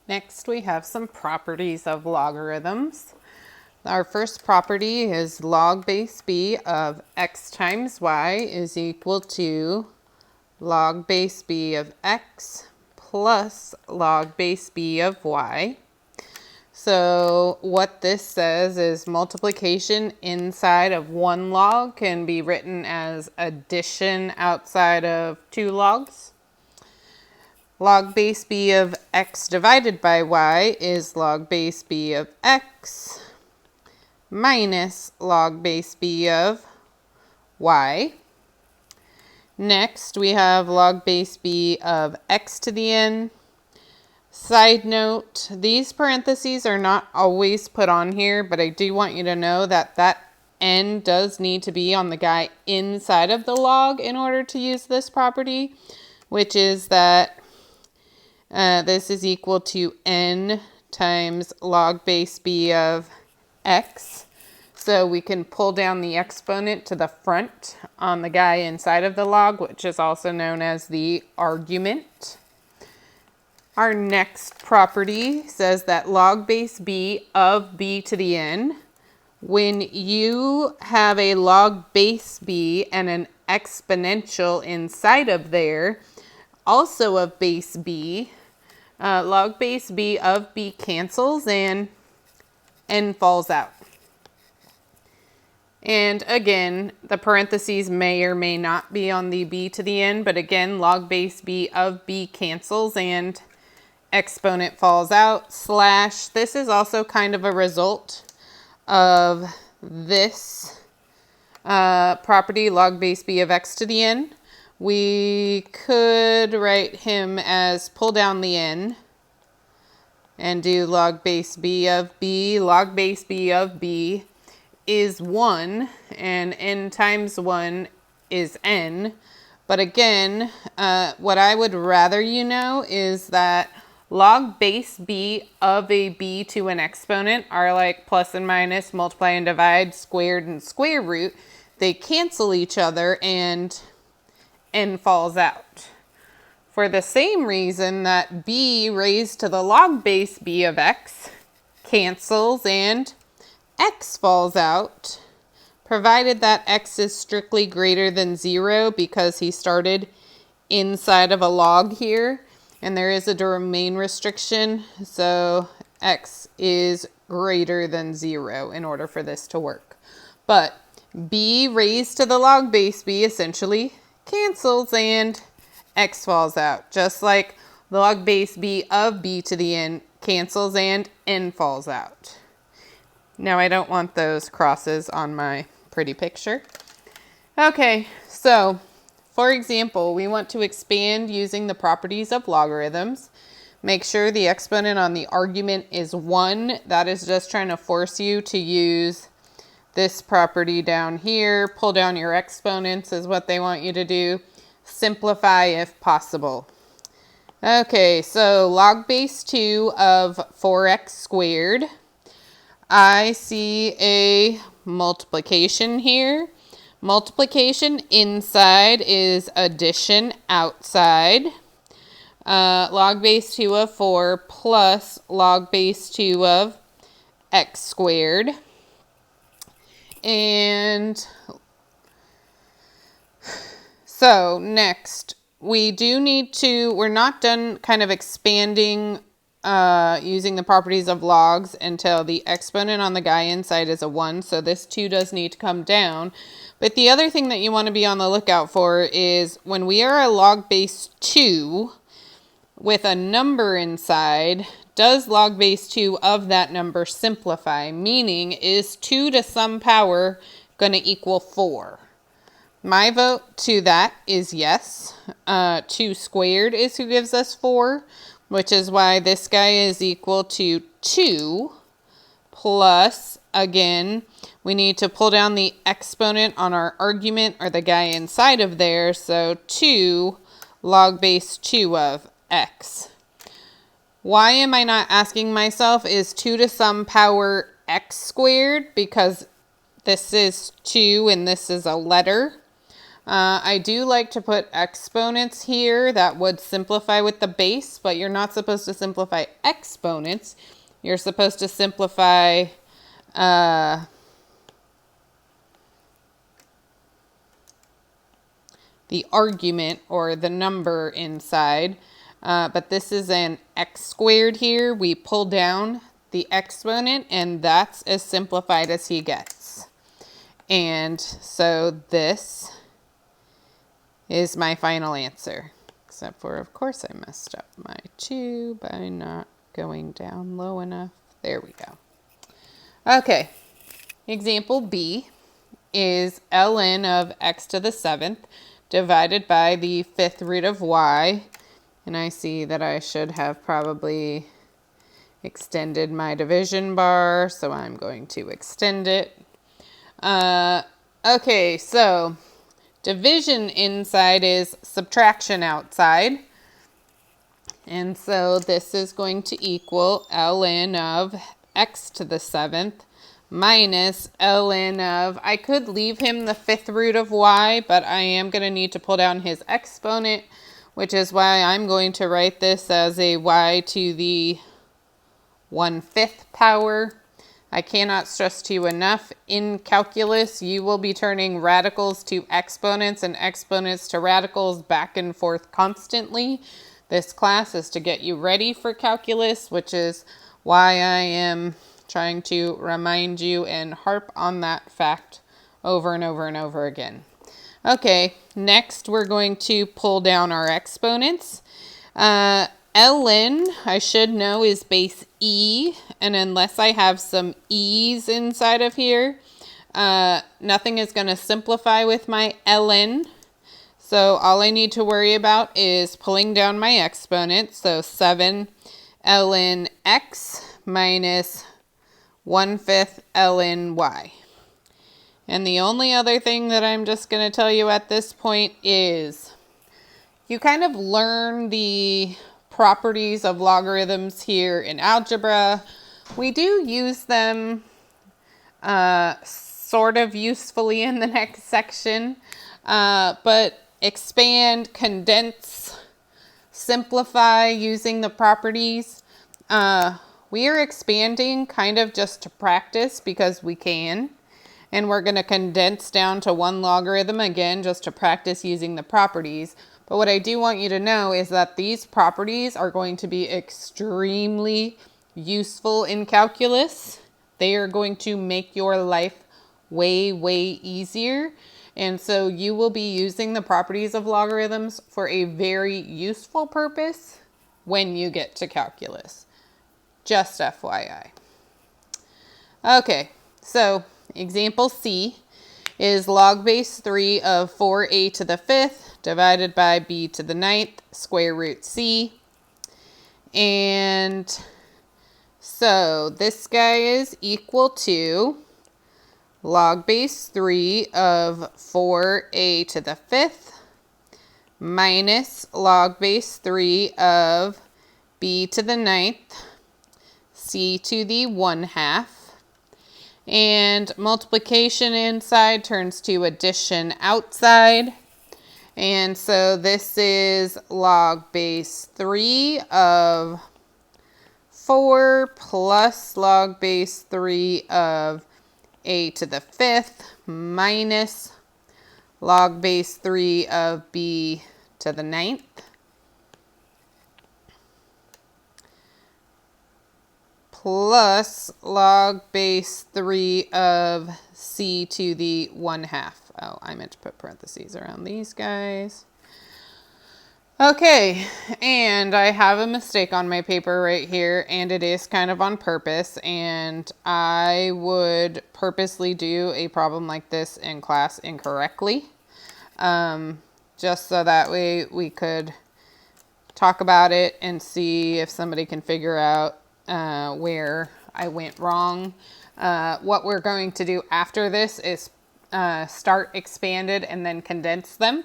Next, we have some properties of logarithms. Our first property is log base b of x times y is equal to log base b of x plus log base b of y. So what this says is multiplication inside of one log can be written as addition outside of two logs. Log base b of x divided by y is log base b of x minus log base b of y. Next, we have log base b of x to the n. Side note, these parentheses are not always put on here, but I do want you to know that that n does need to be on the guy inside of the log in order to use this property, which is that this is equal to n times log base b of x. So we can pull down the exponent to the front on the guy inside of the log, which is also known as the argument. Our next property says that log base b of b to the n, when you have a log base b and an exponential inside of there, also of base b, log base b of b cancels and n falls out. And again, the parentheses may or may not be on the b to the n, but again, log base b of b cancels and exponent falls out, slash. This is also kind of a result of this property, log base b of x to the n. We could write him as pull down the n and do log base b of b. Log base b of b is 1, and n times 1 is n. But again, what I would rather you know is that log base b of a b to an exponent are like plus and minus, multiply and divide, squared and square root. They cancel each other and n falls out. For the same reason that b raised to the log base b of x cancels and x falls out, provided that x is strictly greater than 0 because he started inside of a log here, and there is a domain restriction, so x is greater than 0 in order for this to work. But b raised to the log base b essentially cancels and x falls out, just like log base b of b to the n cancels and n falls out. Now I don't want those crosses on my pretty picture. Okay, so for example, we want to expand using the properties of logarithms. Make sure the exponent on the argument is 1. That is just trying to force you to use this property down here. Pull down your exponents is what they want you to do. Simplify if possible. Okay, so log base 2 of 4x squared. I see a multiplication here. Multiplication inside is addition outside. Log base 2 of 4 plus log base 2 of x squared. And so next, we do need to, we're not done kind of expanding using the properties of logs until the exponent on the guy inside is a 1. So this 2 does need to come down. But the other thing that you want to be on the lookout for is when we are a log base 2 with a number inside, does log base 2 of that number simplify? Meaning, is 2 to some power going to equal 4? My vote to that is yes. 2 squared is who gives us 4. Which is why this guy is equal to 2 plus, again, we need to pull down the exponent on our argument or the guy inside of there. So 2 log base 2 of x. Why am I not asking myself, is 2 to some power x squared? Because this is 2 and this is a letter. I do like to put exponents here. That would simplify with the base, but you're not supposed to simplify exponents. You're supposed to simplify the argument or the number inside. But this is an x squared here. We pull down the exponent, and that's as simplified as he gets. And so this is my final answer. Except for, of course, I messed up my 2 by not going down low enough. There we go. Okay, example B is ln of x to the 7th divided by the 5th root of y. And I see that I should have probably extended my division bar, so I'm going to extend it. Okay, so division inside is subtraction outside. And so this is going to equal ln of x to the 7th minus ln of, I could leave him the 5th root of y, but I am going to need to pull down his exponent, which is why I'm going to write this as a y to the 1/5 power. I cannot stress to you enough, in calculus, you will be turning radicals to exponents and exponents to radicals back and forth constantly. This class is to get you ready for calculus, which is why I am trying to remind you and harp on that fact over and over and over again. Okay, next we're going to pull down our exponents. Ln, I should know, is base e, and unless I have some e's inside of here, nothing is going to simplify with my ln. So all I need to worry about is pulling down my exponent. So 7 ln x minus 1/5 ln y. And the only other thing that I'm just going to tell you at this point is you kind of learn the properties of logarithms here in algebra. We do use them sort of usefully in the next section, but expand, condense, simplify using the properties. We are expanding kind of just to practice because we can. And we're going to condense down to one logarithm again just to practice using the properties. But what I do want you to know is that these properties are going to be extremely useful in calculus. They are going to make your life way, way easier. And so you will be using the properties of logarithms for a very useful purpose when you get to calculus. Just FYI. Okay, so example C is log base 3 of 4a to the 5th divided by b to the 9th square root c. And so this guy is equal to log base 3 of 4a to the 5th minus log base 3 of b to the 9th c to the 1/2. And multiplication inside turns to addition outside. And so this is log base 3 of 4 plus log base 3 of a to the 5th minus log base 3 of b to the 9th. Plus log base 3 of c to the 1/2. Oh, I meant to put parentheses around these guys. Okay, and I have a mistake on my paper right here, and it is kind of on purpose, and I would purposely do a problem like this in class incorrectly, just so that way we could talk about it and see if somebody can figure out where I went wrong. What we're going to do after this is start expanded and then condense them.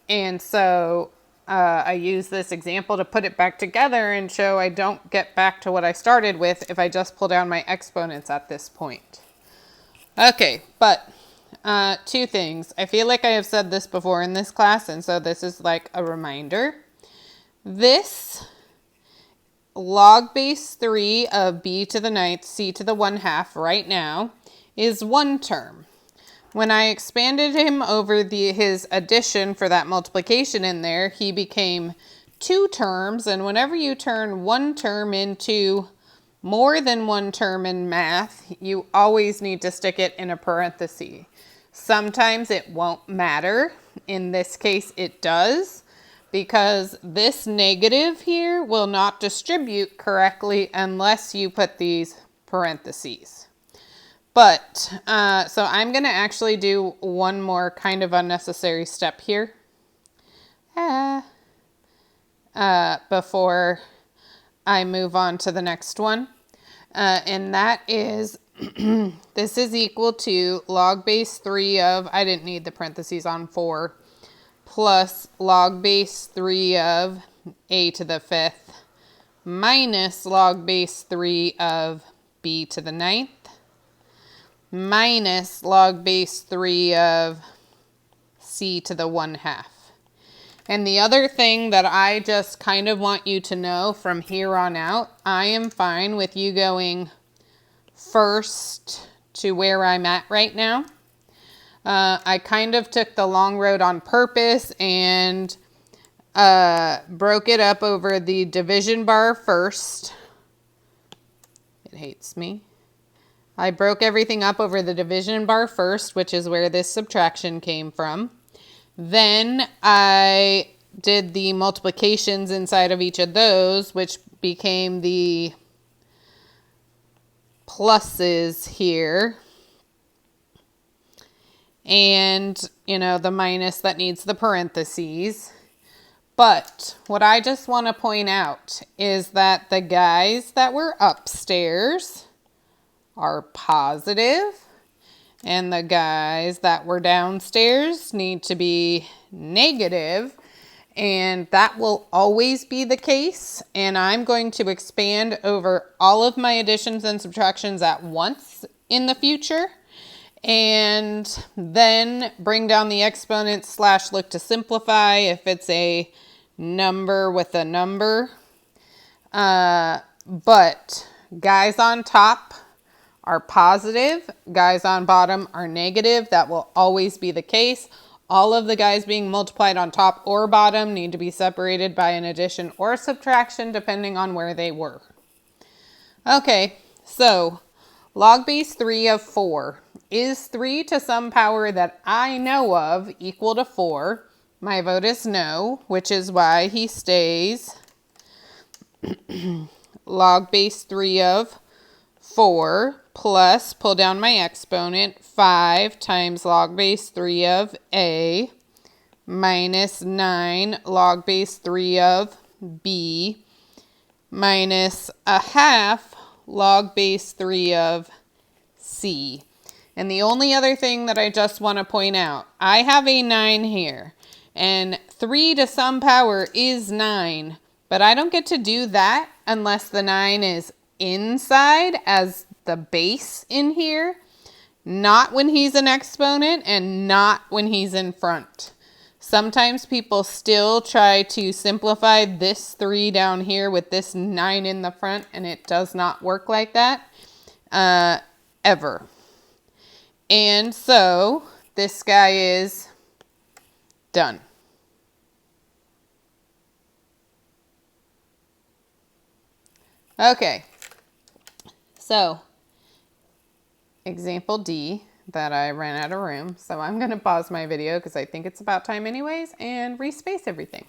And so I use this example to put it back together and show I don't get back to what I started with if I just pull down my exponents at this point. Okay, but two things. I feel like I have said this before in this class, and so this is like a reminder. This log base 3 of b to the ninth c to the 1/2 right now is one term. When I expanded him over his addition for that multiplication in there, he became two terms, and whenever you turn one term into more than one term in math, you always need to stick it in a parenthesis. Sometimes it won't matter. In this case, it does, because this negative here will not distribute correctly unless you put these parentheses. But, so I'm going to actually do one more kind of unnecessary step here before I move on to the next one. And that is, this is equal to log base 3 of, I didn't need the parentheses on 4, plus log base 3 of a to the 5th minus log base 3 of b to the ninth minus log base 3 of c to the 1/2. And the other thing that I just kind of want you to know from here on out, I am fine with you going first to where I'm at right now. I kind of took the long road on purpose and broke it up over the division bar first. It hates me. I broke everything up over the division bar first, which is where this subtraction came from. Then I did the multiplications inside of each of those, which became the pluses here. And, you know, the minus that needs the parentheses. But what I just want to point out is that the guys that were upstairs are positive, and the guys that were downstairs need to be negative, and that will always be the case. And I'm going to expand over all of my additions and subtractions at once in the future, and then bring down the exponents / look to simplify if it's a number with a number. But guys on top are positive, guys on bottom are negative. That will always be the case. All of the guys being multiplied on top or bottom need to be separated by an addition or subtraction depending on where they were. Okay, so log base 3 of 4. Is 3 to some power that I know of equal to 4? My vote is no, which is why he stays log base 3 of 4 plus, pull down my exponent, 5 times log base 3 of a minus 9 log base 3 of b minus 1/2 log base 3 of c. And the only other thing that I just want to point out, I have a 9 here, and 3 to some power is 9, but I don't get to do that unless the 9 is inside as the base in here, not when he's an exponent and not when he's in front. Sometimes people still try to simplify this 3 down here with this 9 in the front, and it does not work like that ever. And so this guy is done. Okay, so example D that I ran out of room. So I'm going to pause my video because I think it's about time anyways and respace everything.